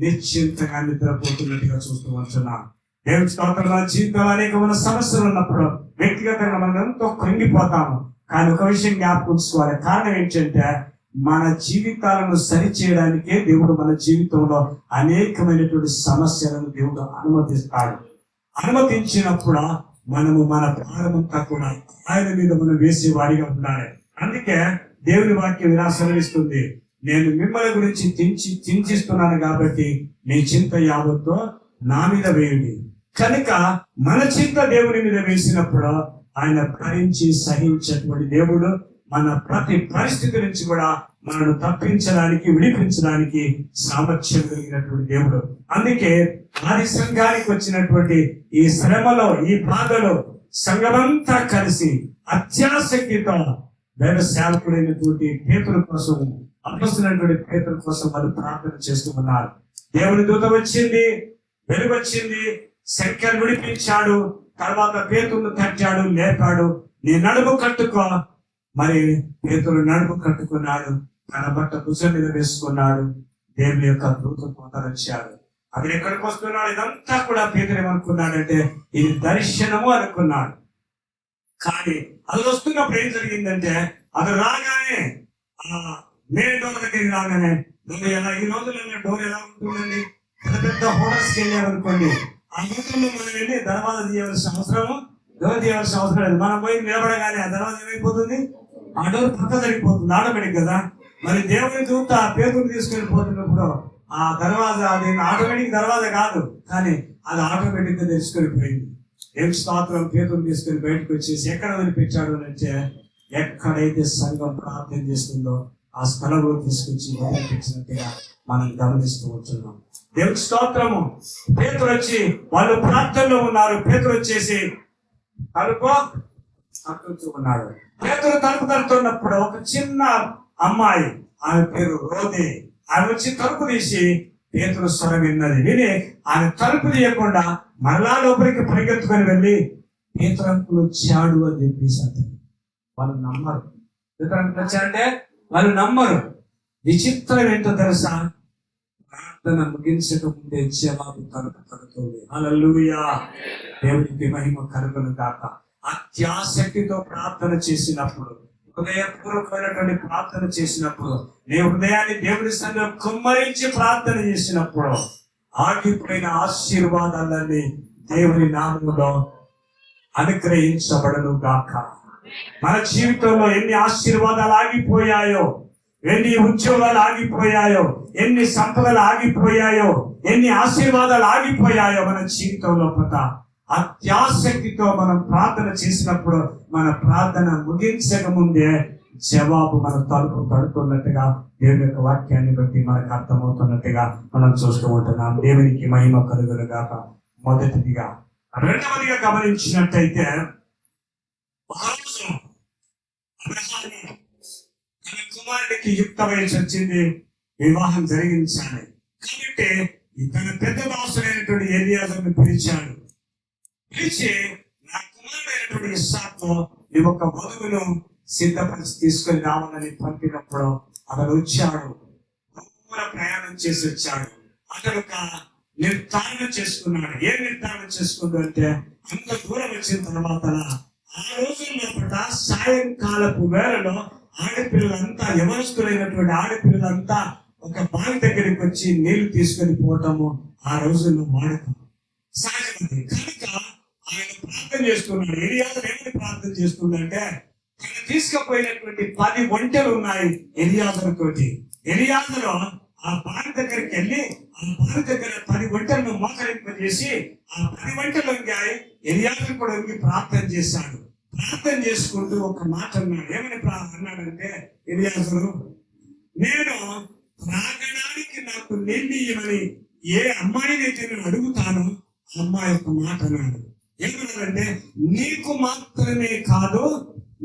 నిశ్చింతగా నిద్రపోతున్నట్టుగా చూస్తూ ఉంటున్నాం. దేవుని స్తోత్రంలో జీవితంలో అనేకమైన సమస్యలు ఉన్నప్పుడు వ్యక్తిగతంగా మనం ఎంతో కృంగిపోతాము. కానీ ఒక విషయం జ్ఞాపకం ఉంచుకోవాలి. కారణం ఏంటంటే మన జీవితాలను సరిచేయడానికే దేవుడు మన జీవితంలో అనేకమైనటువంటి సమస్యలను దేవుడు అనుమతిస్తాడు. అనుమతించినప్పుడు మనము మన భారమంతా కూడా ఆయన మీద మనం వేసే వారిగా ఉండాలి. అందుకే దేవుని వాక్యం ఇలా సెలవిస్తుంది, నేను మిమ్మల్ని గురించి చింతిస్తున్నాను కాబట్టి మీ చింత యావత్తో నా మీద వేయండి. కనుక మన చింత దేవుని మీద వేసినప్పుడు ఆయన భరించి సహించేటువంటి దేవుడు, మన ప్రతి పరిస్థితి నుంచి కూడా మనను తప్పించడానికి, విడిపించడానికి సామర్థ్యం కలిగినటువంటి దేవుడు. అందుకే ఆది సంఘానికి వచ్చినటువంటి ఈ శ్రమలో, ఈ బాధలో సంఘమంతా కలిసి అత్యాసక్తితో వేద సేవకుడైనటువంటి పేతురు కోసం, అపొస్తలుడైనటువంటి పేతురు కోసం వాళ్ళు ప్రార్థన చేస్తూ ఉన్నారు. దేవుని దూత వచ్చింది, వెలుగు వచ్చింది, సంఖ్యను విడిపించాడు. తర్వాత పేతురును తట్టాడు, లేపాడు. నీ నడుము కట్టుకో. మరి పేతురు నడుము కట్టుకున్నాడు, తన బట్ట భుజం మీద వేసుకున్నాడు. దేవుని యొక్క దూత పోతరొచ్చాడు. అతను ఎక్కడికి వస్తున్నాడు? ఇదంతా కూడా పేతురు ఏమనుకున్నాడంటే ఇది దర్శనము అనుకున్నాడు. కానీ అది వస్తున్నప్పుడు ఏం జరిగిందంటే, అది రాగానే మెయిన్ డోర్ దగ్గరికి రాగానే ఎలా ఈ రోజుల్లో డోర్ ఎలా ఉంటుందండి? పెద్ద పెద్ద హోటల్స్కి వెళ్ళామనుకోండి, ఆ హోటల్లో మనం వెళ్ళి దర్వాజా తీయవలసిన అవసరము, డోర్ తీయవలసిన అవసరం లేదు. మనం పోయి నిలబడగానే ఆ దర్వాజా ఏమైపోతుంది? ఆ డోర్ పక్క జరిగిపోతుంది, ఆటోమేటిక్ కదా. మరి దేవుని దూత పేతురుని తీసుకెళ్ళిపోతున్నప్పుడు ఆ దర్వాజా, అది ఆటోమేటిక్ దర్వాజా కాదు, కానీ అది ఆటోమేటిక్ గా తీసుకెళ్ళిపోయింది. ఏం స్తోత్రం! పేతురుని తీసుకెళ్ళి బయటకు వచ్చేసి ఎక్కడ వదిలిపెట్టాడు అంటే, ఎక్కడైతే సంఘం ప్రార్థన చేస్తుందో ఆ స్థలంలో తీసుకొచ్చి వదిలిపెట్టినట్టుగా మనం గమనిస్తూ ఉంటున్నాం. దేవుని స్తోత్రము! పేతురు వచ్చి, వాళ్ళు ప్రార్థనలో ఉన్నారు. పేతురు వచ్చేసి తలుపు తట్టుతూ ఉన్నాడు. పేతురు తలుపు తడుతున్నప్పుడు ఒక చిన్న అమ్మాయి, ఆమె పేరు రోదే, ఆమె వచ్చి తలుపు తీసి పేతురు స్వరం విన్నది. విని ఆమె తలుపు తీయకుండా మరలా లోపలికి పరిగెత్తుకొని వెళ్ళి పేతురు అంకులు వచ్చాడు అని చెప్పేసి అంటారు. వాళ్ళు నమ్మరు. పేతురు అంకులు వచ్చారంటే వాళ్ళు నమ్మరు. విచిత్రం ఏంటో తెలుసా? ప్రార్థన ముగించక ముందే జవాబు తలుపు తడుతుంది. హల్లెలూయా! దేవునికి మహిమ కలుగును గాక. అత్యాసక్తితో ప్రార్థన చేసినప్పుడు, హృదయపూర్వకమైనటువంటి ప్రార్థన చేసినప్పుడు, నీ హృదయాన్ని దేవుని సన్నిధిలో కుమ్మరించి ప్రార్థన చేసినప్పుడు ఆగిపోయిన ఆశీర్వాదాలన్నీ దేవుని నామములో అనుగ్రహించబడను గాక. మన జీవితంలో ఎన్ని ఆశీర్వాదాలు ఆగిపోయాయో, ఎన్ని ఉద్యోగాలు ఆగిపోయాయో, ఎన్ని సంపదలు ఆగిపోయాయో, ఎన్ని ఆశీర్వాదాలు ఆగిపోయాయో మన జీవితంలో పత అత్యాసక్తితో మనం ప్రార్థన చేసినప్పుడు మన ప్రార్థన ముగించక ముందే జవాబు మన తలుపు పడుతున్నట్టుగా దేవుని యొక్క వాక్యాన్ని బట్టి మనకు అర్థమవుతున్నట్టుగా మనం చూస్తూ ఉంటున్నాం. దేవునికి మహిమ కలుగును గాక. మొదటిదిగా. రెండవదిగా గమనించినట్టయితే, తన కుమారుడికి యుక్త వయసు వచ్చింది, వివాహం జరిగించాలి కాబట్టి తన పెద్ద దాసుడైనటువంటి ఎలియాజరును పిలిచాడు. పిలిచి, నా కుమారుడైనటువంటి ఇస్సాకు నీ ఒక వధువును సిద్ధపరిచి తీసుకొని రావాలని పంపినప్పుడు అతను వచ్చాడు. దూర ప్రయాణం చేసి వచ్చాడు. అతను ఒక నిర్ధారణ చేసుకున్నాడు. ఏం నిర్ధారణ చేసుకుంది అంటే, అంత దూరం వచ్చిన తర్వాత ఆ రోజుల్లో సాయంకాలపు వేళలో ఆడపిల్లలంతా, యవనస్తులైనటువంటి ఆడపిల్లలంతా ఒక బావి దగ్గరికి వచ్చి నీళ్లు తీసుకొని పోవటము ఆ రోజుల్లో వాడకం సహజమైంది. కనుక ఆయన ప్రార్థన చేస్తున్నాడు. ఎలియాజరు ఏమని ప్రార్థన చేస్తుందంటే, తను తీసుకుపోయినటువంటి 10 ఒంటెలు ఉన్నాయి ఎలియాజరు తోటి. ఎలియాజరు ఆ బావి దగ్గరికి వెళ్ళి ఆ బావి దగ్గర 10 ఒంటెలను మోకరింపజేసి ఆ 10 ఒంటెలు వంగాయి. ఎలియాజరు కూడా వంగి ప్రార్థన చేశాడు. ప్రార్థన చేసుకుంటూ ఒక మాట అన్నాడు. ఏమని అన్నాడంటే, ఎలియాజరు, నేను త్రాగడానికి నాకు నీళ్ళు ఇవ్వమని ఏ అమ్మాయినైతే నేను అడుగుతానో ఆ అమ్మాయి యొక్క మాట అన్నాడు. ఏమన్నాడంటే, నీకు మాత్రమే కాదు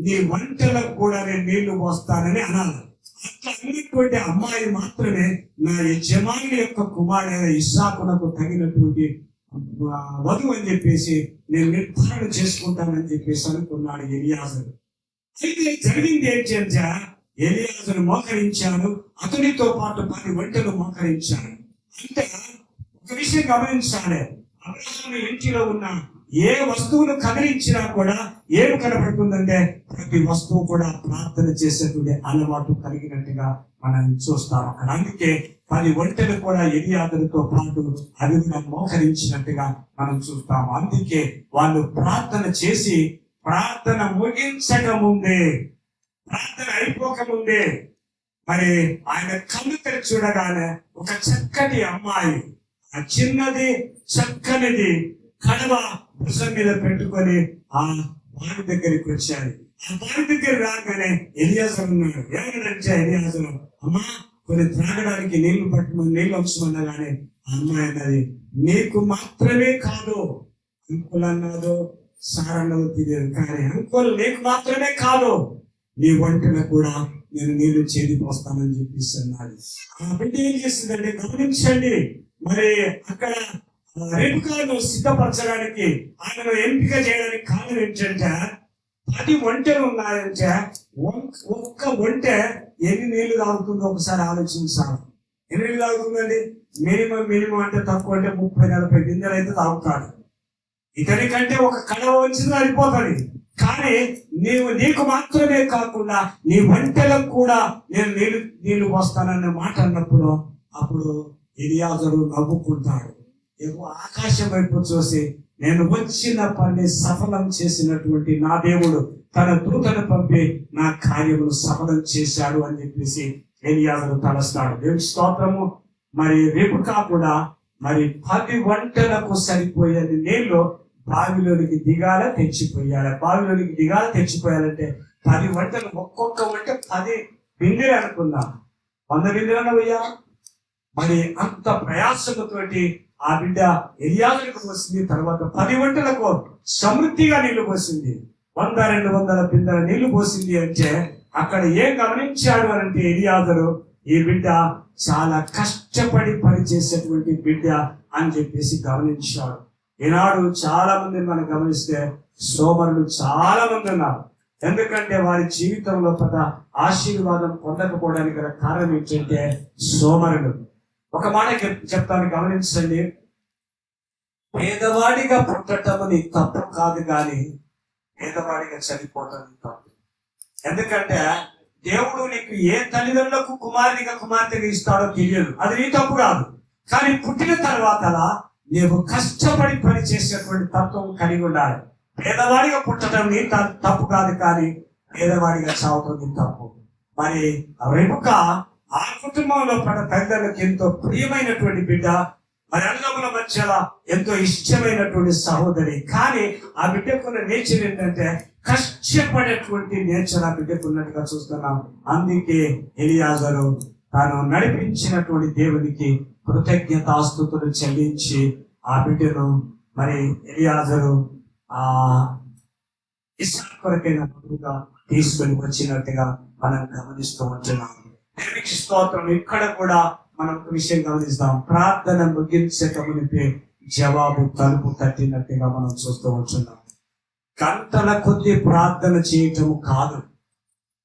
నీ వంటలకు కూడా నేను నీళ్లు పోస్తానని అనాలి. అట్లా అన్నటువంటి అమ్మాయి మాత్రమే నా యజమాని యొక్క కుమారుడైన ఇస్సాకునకు తగినటువంటి వధువు అని చెప్పేసి నేను నిర్ధారణ చేసుకుంటానని చెప్పేసి అనుకున్నాడు ఎలియాజరు. అయితే జరిగింది ఏంటంటే, ఎలియాజరు మోకరించాడు, అతనితో పాటు 10 ఒంటెలు మోకరించాడు. అంటే ఒక విషయం గమనించాలి. అబ్రహాము ఇంటిలో ఉన్న ఏ వస్తువును కదిలించినా కూడా ఏం కనబడుతుందంటే, ప్రతి వస్తువు కూడా ప్రార్థన చేసేటువంటి అలవాటు కలిగినట్టుగా మనం చూస్తాం అక్కడ. అందుకే 10 ఒంటెలు కూడా ఎలియాజరుతో పాటు అవి మోకరించినట్టుగా మనం చూస్తాము. అందుకే వాళ్ళు ప్రార్థన చేసి, ప్రార్థన ముగించక ముందే, ప్రార్థన అయిపోకముందే మరి ఆయన కళ్ళు తెరిచి చూడగానే ఒక చక్కటి అమ్మాయి, ఆ చిన్నది చక్కనిది కడవ భుజం మీద పెట్టుకొని ఆ వారి దగ్గరికి వచ్చారు. ఆ బావి దగ్గర రాగానే ఎలియాజరు ఉన్నాడు. ఏమన్నాడంటే ఎలియాజరు, అమ్మా కొన్ని త్రాగడానికి నీళ్లు పట్టమని నీళ్ళు అవసరమన్నా కానీ ఆ అమ్మాయి అన్నది, నీకు మాత్రమే కాదు, అంకుల్ అన్నాదో సారన్నదో తెలియదు కానీ అంకుల్ నీకు మాత్రమే కాదు, నీ వంటలో కూడా నేను నీళ్లు చేదిపోస్తానని చెప్పేసి అన్నాడు. ఆ బిడ్డ ఏం చేసిందంటే గమనించండి, మరి అక్కడ రేపుకాలను సిద్ధపరచడానికి ఆయనను ఎంపిక చేయడానికి కారణం ఏంటంటే 10 ఒంటెలు ఉన్నాయంటే ఒక్క ఒంటె ఎన్ని నీళ్లు తాగుతుందో ఒకసారి ఆలోచించాలి. ఎన్ని నీళ్ళు తాగుతుందండి? మినిమం అంటే తక్కువ అంటే 30-40 బిందెలు అయితే తాగుతాడు. ఇతని కంటే ఒక కడవ వచ్చింది అయిపోతుంది. కానీ నీకు మాత్రమే కాకుండా నీ ఒంటెలకు కూడా నేను నీళ్లు పోస్తానన్న మాట అన్నప్పుడు అప్పుడు ఎలియాజరు నవ్వుకుంటాడు. ఆకాశం వైపు చూసి, నేను వచ్చిన పని సఫలం చేసినటువంటి నా దేవుడు తన దూతను పంపి నా కార్యమును సఫలం చేశాడు అని చెప్పేసి ఎలియాజరు తలస్తాడు. దేవుని స్తోత్రము. మరి రిబకా కూడా మరి 10 ఒంటెలకు సరిపోయేది నీళ్లు బావిలోనికి దిగాల తెచ్చిపోయాలి. బావిలోనికి దిగాల తెచ్చిపోయాలంటే 10 ఒంటెలు, ఒక్కొక్క ఒంటె 10 బిందెలు అనుకుందాం, 100 బిందెలను పోయా. మరి అంత ప్రయాసముతోటి ఆ బిడ్డ ఎలియాజరుకు పోసింది. తర్వాత 10 ఒంటెలకు సమృద్ధిగా నీళ్లు పోసింది. 100-200 బిందెల నీళ్లు పోసింది. అంటే అక్కడ ఏం గమనించాడు అంటే ఎలియాజరు, ఈ బిడ్డ చాలా కష్టపడి పని చేసేటువంటి బిడ్డ అని చెప్పేసి గమనించాడు. ఈనాడు చాలా మంది మనం గమనిస్తే సోమరులు చాలా మంది ఉన్నారు. ఎందుకంటే వారి జీవితంలో పెద్ద ఆశీర్వాదం పొందకపోవడానికి గల కారణం ఏంటంటే సోమరులు. ఒక మాట చెప్తాను, గమనించండి. పేదవాడిగా పుట్టడం నీ తప్పు కాదు, కానీ పేదవాడిగా చనిపోవటం నీ తప్పు. ఎందుకంటే దేవుడు నీకు ఏ తల్లిదండ్రులకు కుమార్తెగా ఇస్తాడో తెలియదు, అది నీ తప్పు కాదు. కానీ పుట్టిన తర్వాత నీవు కష్టపడి పని చేసేటువంటి తత్వం కలిగి ఉండాలి. పేదవాడిగా పుట్టడం నీ తప్పు కాదు, కానీ పేదవాడిగా చావటం నీ తప్పు. మరి రిబకా ఆ కుటుంబంలో పడ్డ తల్లిదండ్రులకు ఎంతో ప్రియమైనటువంటి బిడ్డ, మరి అన్నముల మధ్యలో ఎంతో ఇష్టమైనటువంటి సహోదరి. కానీ ఆ బిడ్డకున్న నేచర్ ఏంటంటే కష్టపడేటువంటి నేచర్ ఆ బిడ్డకున్నట్టుగా చూస్తున్నాం. అందుకే ఎలియాజరు తాను నడిపించినటువంటి దేవునికి కృతజ్ఞతాస్తుతులు చెల్లించి ఆ బిడ్డను మరి ఎలియాజరు ఇస్సాకు కొరకైన బదులుగా తీసుకొని వచ్చినట్టుగా మనం గమనిస్తూ ఉంటున్నాం. దేవునికి స్తోత్రం. ఇక్కడ కూడా మనం విషయం గమనిస్తాం, ప్రార్థన ముగించకమునిపే జవాబు తలుపు తట్టినట్టుగా మనం చూస్తూ ఉంటున్నాం. గంటల కొద్ది ప్రార్థన చేయటం కాదు,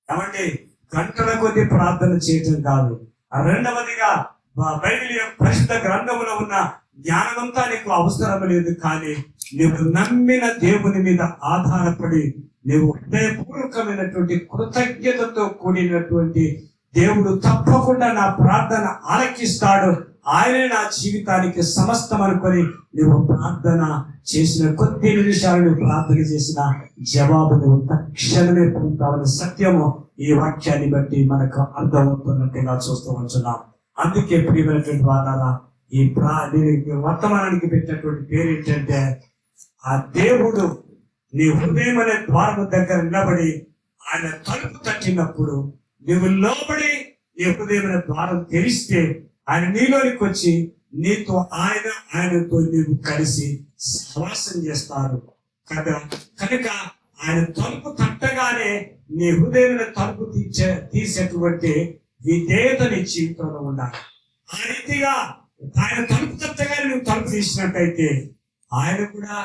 ఏమంటే గంటల కొద్ది ప్రార్థన చేయటం కాదు. రెండవదిగా బైబిల్ పరిశుద్ధ గ్రంథంలో ఉన్న జ్ఞానమంతా నీకు అవసరం లేదు, కానీ నువ్వు నమ్మిన దేవుని మీద ఆధారపడి నువ్వు హృదయపూర్వకమైనటువంటి కృతజ్ఞతతో కూడినటువంటి దేవుడు తప్పకుండా నా ప్రార్థన ఆలకిస్తాడు, ఆయనే నా జీవితానికి సమస్తం అనుకొని నువ్వు ప్రార్థన చేసిన కొద్ది నిమిషాలు నువ్వు ప్రార్థన చేసిన జవాబు నువ్వు తక్షణమే పొందుతావని సత్యము ఈ వాక్యాన్ని బట్టి మనకు అర్థమవుతున్నట్టుగా చూస్తూ ఉంటున్నాం. అందుకే ప్రియమైనటువంటి వాళ్ళ ఈ వర్తమానానికి పెట్టినటువంటి పేరు ఏంటంటే, ఆ దేవుడు నీ హృదయం అనే ద్వారము దగ్గర నిలబడి ఆయన తలుపు తట్టినప్పుడు నువ్వు లోబడి నీ హృదయం అనే ద్వారం తెరిస్తే ఆయన నీలోనికి వచ్చి నీతో ఆయనతో నీవు కలిసి సహవాసం చేస్తారు కదా. కనుక ఆయన తలుపు తట్టగానే నీ హృదయం తలుపు తీసేటువంటి విధేయత నీ జీవితంలో ఉండాలి. ఆ రీతిగా ఆయన తలుపు తట్టగానే నువ్వు తలుపు తీసినట్టయితే ఆయన కూడా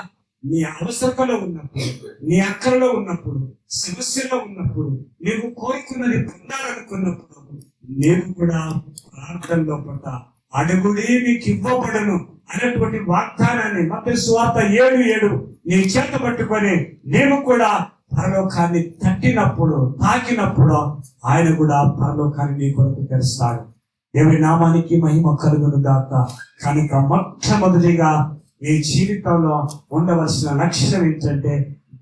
నీ అవసరతలో ఉన్నప్పుడు, నీ అక్కరలో ఉన్నప్పుడు, సమస్యలో ఉన్నప్పుడు, నీవు కోరుకున్నది పొందాలనుకున్నప్పుడు నీవు కూడా ప్రార్థనలో పడ్డ అడుగుడి మీకు ఇవ్వబడను అనేటువంటి వాగ్దానాన్ని మత్తయి సువార్త 7:7 నీ చేత పట్టుకొని నీవు కూడా పరలోకాన్ని తాకినప్పుడు ఆయన కూడా పరలోకాన్ని నీ కొరకు తెరుస్తాడు. దేవుని నామానికి మహిమ కలుగును గాక. కనుక మొట్టమొదటిగా నీ జీవితంలో ఉండవలసిన లక్ష్యం ఏంటంటే,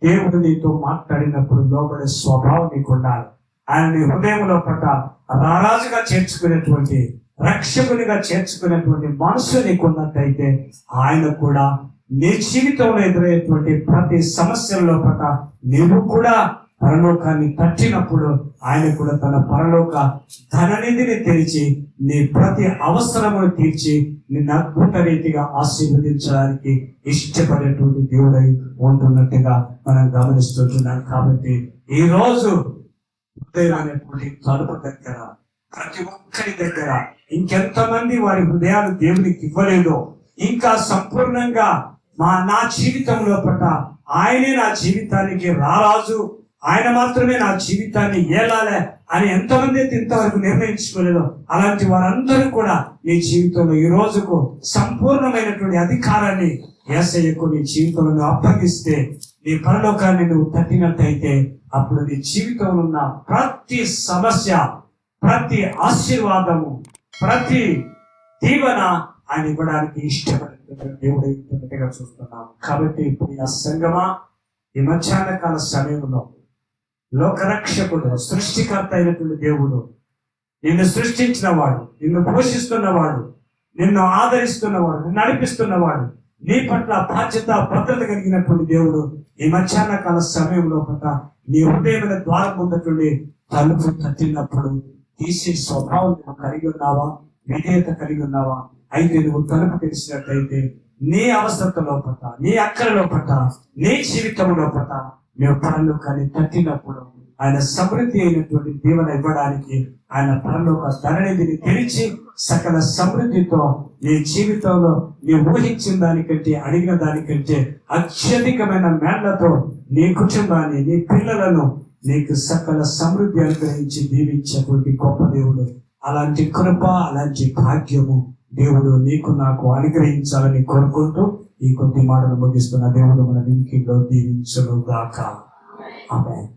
దేవుడు నీతో మాట్లాడినప్పుడు లోబడే స్వభావం నీకు ఉండాలి. ఆయన నీ హృదయంలో పట్ల రారాజుగా చేర్చుకునేటువంటి, రక్షకునిగా చేర్చుకునేటువంటి మనసు నీకున్నట్టయితే ఆయన కూడా నీ జీవితంలో ఎదురయ్యేటువంటి ప్రతి సమస్యల్లో పట్ల నీవు కూడా పరలోకాన్ని తట్టినప్పుడు ఆయన కూడా తన పరలోక ధననిధిని తెరిచి నీ ప్రతి అవసరమును తీర్చి నిన్ను అద్భుత రీతిగా ఆశీర్వదించడానికి ఇష్టపడేటువంటి దేవుడై ఉంటున్నట్టుగా మనం గమనిస్తున్నాం. కాబట్టి ఈ రోజు హృదయం అనేటువంటి తలుపు దగ్గర ప్రతి ఒక్కరి దగ్గర ఇంకెంతమంది వారి హృదయాలు దేవునికి ఇవ్వలేదో, ఇంకా సంపూర్ణంగా నా జీవితంలో పట్ల ఆయనే నా జీవితానికి రారాజు, ఆయన మాత్రమే నా జీవితాన్ని ఏలాలే అని ఎంతమంది అయితే ఇంతవరకు నిర్ణయించుకోలేదో అలాంటి వారందరూ కూడా నీ జీవితంలో ఈ రోజుకు సంపూర్ణమైనటువంటి అధికారాన్ని యేసయ్యకు నీ జీవితంలో అప్పగిస్తే నీ పరలోకాన్ని నువ్వు తట్టినట్టయితే అప్పుడు నీ జీవితంలో ఉన్న ప్రతి సమస్య, ప్రతి ఆశీర్వాదము, ప్రతి దీవెన ఆయన ఇవ్వడానికి ఇష్టపడుతున్న దేవుడు చూస్తున్నాం. కాబట్టి ఇప్పుడు ఆ సంగమా ఈ మధ్యాహ్న కాల సమయంలో లోకరక్షకుడు, సృష్టికర్త అయినటువంటి దేవుడు, నిన్ను సృష్టించిన వాడు, నిన్ను పోషిస్తున్నవాడు, నిన్ను ఆదరిస్తున్నవాడు, నిన్ను నడిపిస్తున్నవాడు, నీ పట్ల బాధ్యత భద్రత కలిగినటువంటి దేవుడు ఈ మధ్యాహ్న కాల సమయంలో పట్ల నీ హృదయమైన ద్వారం ఉన్నటువంటి తలుపు తట్టినప్పుడు తీసే స్వభావం నువ్వు కలిగి ఉన్నావా, విధేయత కలిగి ఉన్నావా? అయితే నువ్వు తలుపు తెలిసినట్లయితే నీ అవసరతలో పట్ల, నీ అక్కరలో పట్ల, నీ జీవితంలో పట్ల నువ్వు పరలోకాన్ని తట్టినప్పుడు ఆయన సమృద్ధి అయినటువంటి దీవెన ఇవ్వడానికి ఆయన పరలోక ధననిధిని తెరిచి సకల సమృద్ధితో నీ జీవితంలో నీ ఊహించిన దానికంటే, అడిగిన దానికంటే అత్యధికమైన మేళ్లతో నీ కుటుంబాన్ని, నీ పిల్లలను నీకు సకల సమృద్ధి అనుగ్రహించి దీవించేటువంటి గొప్ప దేవుడు. అలాంటి కృప, అలాంటి భాగ్యము దేవుడు నీకు నాకు అనుగ్రహించాలని కోరుకుంటూ ఈ కొద్ది మాటలు ముగిస్తున్న దేవుడు మన వినికిలో దీవించును గాక. ఆమేన్.